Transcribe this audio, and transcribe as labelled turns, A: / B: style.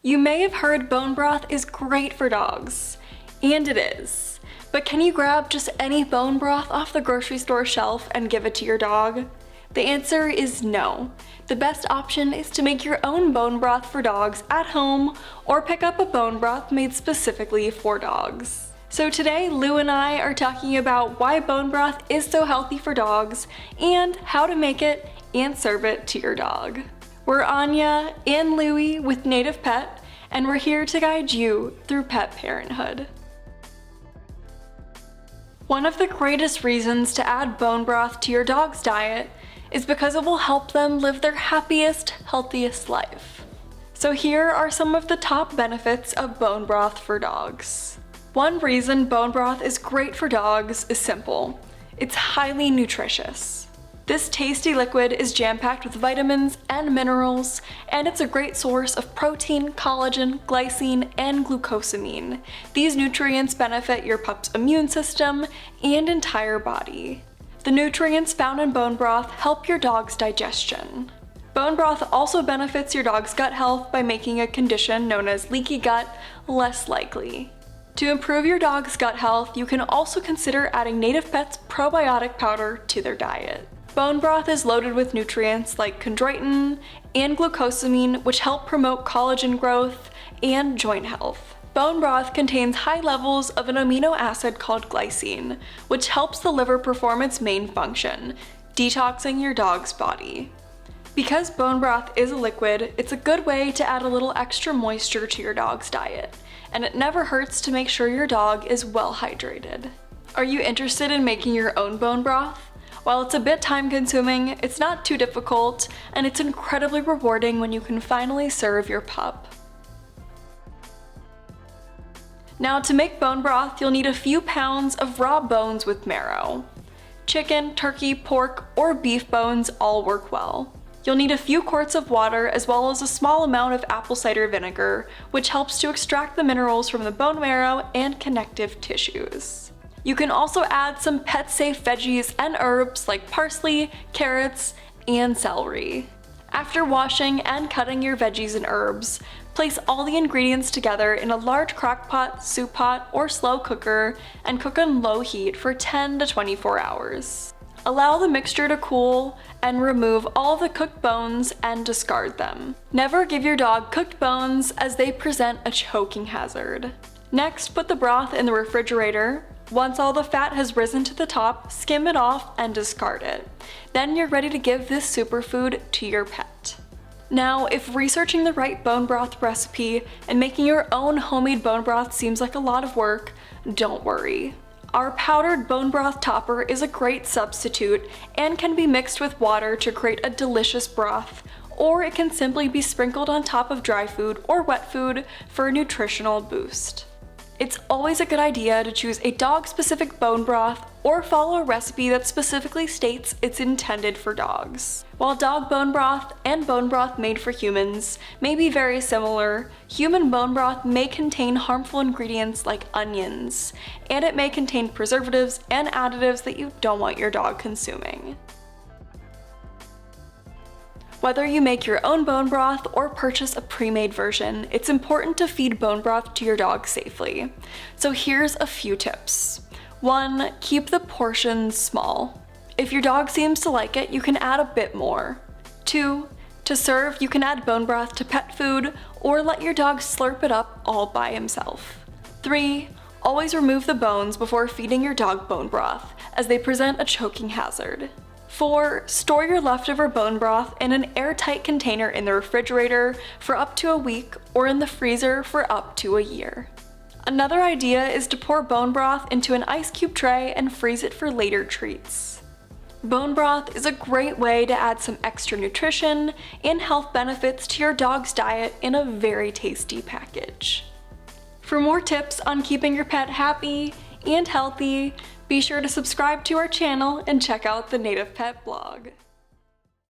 A: You may have heard bone broth is great for dogs, and it is. But can you grab just any bone broth off the grocery store shelf and give it to your dog? The answer is no. The best option is to make your own bone broth for dogs at home or pick up a bone broth made specifically for dogs. So today, Lou and I are talking about why bone broth is so healthy for dogs and how to make it and serve it to your dog. We're Anya and Louie with Native Pet, and we're here to guide you through pet parenthood. One of the greatest reasons to add bone broth to your dog's diet is because it will help them live their happiest, healthiest life. So here are some of the top benefits of bone broth for dogs. One reason bone broth is great for dogs is simple. It's highly nutritious. This tasty liquid is jam-packed with vitamins and minerals, and it's a great source of protein, collagen, glycine, and glucosamine. These nutrients benefit your pup's immune system and entire body. The nutrients found in bone broth help your dog's digestion. Bone broth also benefits your dog's gut health by making a condition known as leaky gut less likely. To improve your dog's gut health, you can also consider adding Native Pet's probiotic powder to their diet. Bone broth is loaded with nutrients like chondroitin and glucosamine, which help promote collagen growth and joint health. Bone broth contains high levels of an amino acid called glycine, which helps the liver perform its main function, detoxing your dog's body. Because bone broth is a liquid, it's a good way to add a little extra moisture to your dog's diet, and it never hurts to make sure your dog is well hydrated. Are you interested in making your own bone broth? While it's a bit time consuming, it's not too difficult, and it's incredibly rewarding when you can finally serve your pup. Now, to make bone broth, you'll need a few pounds of raw bones with marrow. Chicken, turkey, pork, or beef bones all work well. You'll need a few quarts of water as well as a small amount of apple cider vinegar, which helps to extract the minerals from the bone marrow and connective tissues. You can also add some pet-safe veggies and herbs like parsley, carrots, and celery. After washing and cutting your veggies and herbs, place all the ingredients together in a large crock pot, soup pot, or slow cooker and cook on low heat for 10 to 24 hours. Allow the mixture to cool and remove all the cooked bones and discard them. Never give your dog cooked bones as they present a choking hazard. Next, put the broth in the refrigerator. Once all the fat has risen to the top, skim it off and discard it. Then you're ready to give this superfood to your pet. Now, if researching the right bone broth recipe and making your own homemade bone broth seems like a lot of work, don't worry. Our powdered bone broth topper is a great substitute and can be mixed with water to create a delicious broth, or it can simply be sprinkled on top of dry food or wet food for a nutritional boost. It's always a good idea to choose a dog-specific bone broth or follow a recipe that specifically states it's intended for dogs. While dog bone broth and bone broth made for humans may be very similar, human bone broth may contain harmful ingredients like onions, and it may contain preservatives and additives that you don't want your dog consuming. Whether you make your own bone broth or purchase a pre-made version, it's important to feed bone broth to your dog safely. So here's a few tips. 1. Keep the portions small. If your dog seems to like it, you can add a bit more. 2. To serve, you can add bone broth to pet food or let your dog slurp it up all by himself. 3. Always remove the bones before feeding your dog bone broth, as they present a choking hazard. 4. Store your leftover bone broth in an airtight container in the refrigerator for up to a week or in the freezer for up to a year. Another idea is to pour bone broth into an ice cube tray and freeze it for later treats. Bone broth is a great way to add some extra nutrition and health benefits to your dog's diet in a very tasty package. For more tips on keeping your pet happy and healthy, be sure to subscribe to our channel and check out the Native Pet blog.